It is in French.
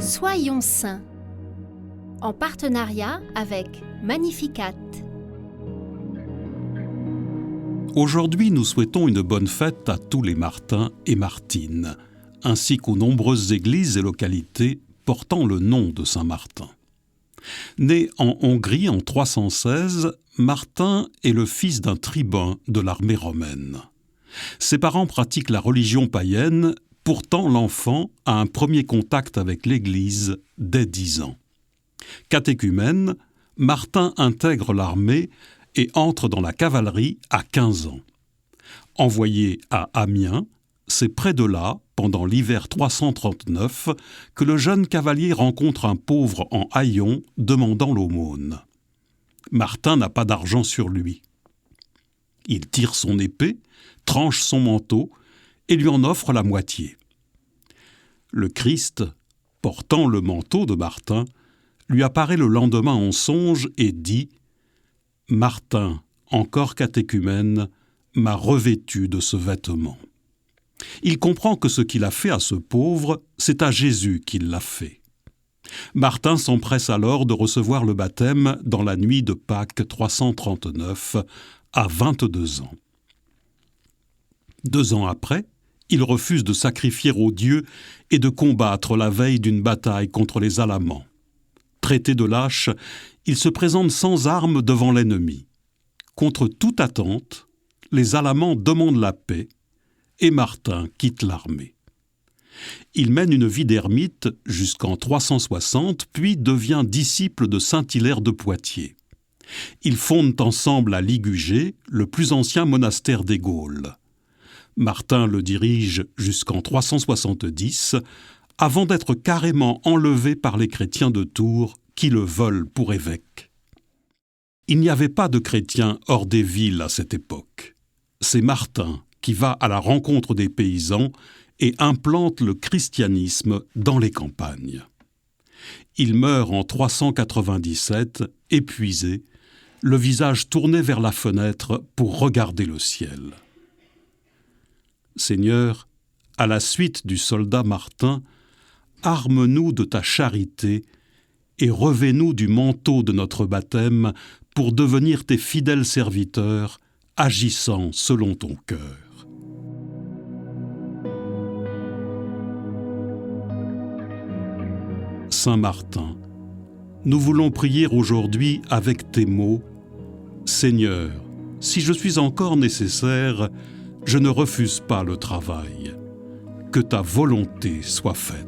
Soyons saints, en partenariat avec Magnificat. Aujourd'hui, nous souhaitons une bonne fête à tous les Martins et Martines, ainsi qu'aux nombreuses églises et localités portant le nom de Saint Martin. Né en Hongrie en 316, Martin est le fils d'un tribun de l'armée romaine. Ses parents pratiquent la religion païenne, pourtant l'enfant a un premier contact avec l'Église dès 10 ans. Catéchumène, Martin intègre l'armée et entre dans la cavalerie à 15 ans. Envoyé à Amiens, c'est près de là, pendant l'hiver 339, que le jeune cavalier rencontre un pauvre en haillons demandant l'aumône. Martin n'a pas d'argent sur lui. Il tire son épée, tranche son manteau et lui en offre la moitié. Le Christ, portant le manteau de Martin, lui apparaît le lendemain en songe et dit « Martin, encore catéchumène, m'a revêtu de ce vêtement. » Il comprend que ce qu'il a fait à ce pauvre, c'est à Jésus qu'il l'a fait. Martin s'empresse alors de recevoir le baptême dans la nuit de Pâques 339, à 22 ans. 2 ans après, il refuse de sacrifier aux dieux et de combattre la veille d'une bataille contre les Alamans. Traité de lâche, il se présente sans armes devant l'ennemi. Contre toute attente, les Alamans demandent la paix et Martin quitte l'armée. Il mène une vie d'ermite jusqu'en 360, puis devient disciple de saint Hilaire de Poitiers. Ils fondent ensemble à Ligugé, le plus ancien monastère des Gaules. Martin le dirige jusqu'en 370, avant d'être carrément enlevé par les chrétiens de Tours qui le veulent pour évêque. Il n'y avait pas de chrétiens hors des villes à cette époque. C'est Martin qui va à la rencontre des paysans et implante le christianisme dans les campagnes. Il meurt en 397, épuisé, le visage tourné vers la fenêtre pour regarder le ciel. Seigneur, à la suite du soldat Martin, arme-nous de ta charité et revêt-nous du manteau de notre baptême pour devenir tes fidèles serviteurs, agissant selon ton cœur. Saint Martin, nous voulons prier aujourd'hui avec tes mots « Seigneur, si je suis encore nécessaire, je ne refuse pas le travail. Que ta volonté soit faite. »